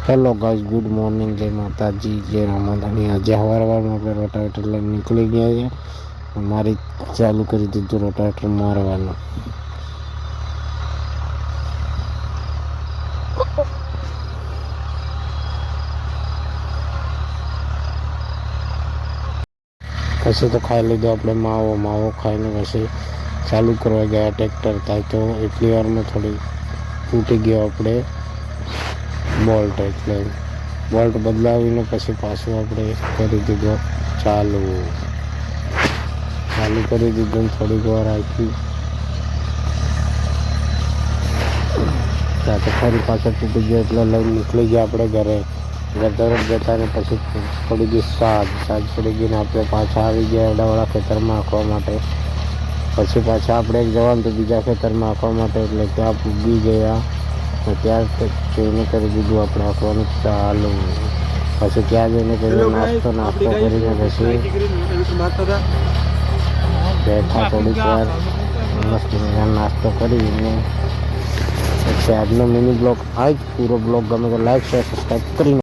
Hello guys, good morning, જય માતાજી, જય રામાધાની। આજે સવારમાં આપણે રોટાવેટર લઈને નીકળી ગયા છે। મારી ચાલુ કરી દીધું રોટાવેટર મારવાનું। પછી તો ખાઈ લીધો આપણે માવો ખાઈને પછી ચાલુ કરવા ગયા ટ્રેક્ટર। થાય તો એટલી વારમાં થોડી તૂટી ગયો આપણે બોલ્ટ, એટલે બોલ્ટ બદલાવીને પછી પાછું આપણે કરી દીધો ચાલુ કરી દીધું। થોડીક વાર આપી ત્યાં તો ફરી પાછળ તૂટી ગયો એટલે લઈને નીકળી ગયા આપણે ઘરે તરફ જતા ને પછી પડી ગઈ સાજ પડી ગઈને આપણે પાછા આવી ગયા એડાવાળા ખેતરમાં આંકવા માટે। પછી પાછા આપણે એક જવાનું તો બીજા ખેતરમાં આંકવા માટે, એટલે ત્યાં પૂગી ગયા। ત્યાં જઈને કરી દીધું આપણે આંકવાનું ચાલુ। પછી ત્યાં જઈને કર્યો નાસ્તો કરીને પછી બેઠા થોડીક વાર મસ્ત નાસ્તો કરીને પછી આજનો મિની બ્લોગ આ જ પૂરો બ્લોગ ગમે તો લાઈક શેર સબસ્ક્રાઈબ કરીને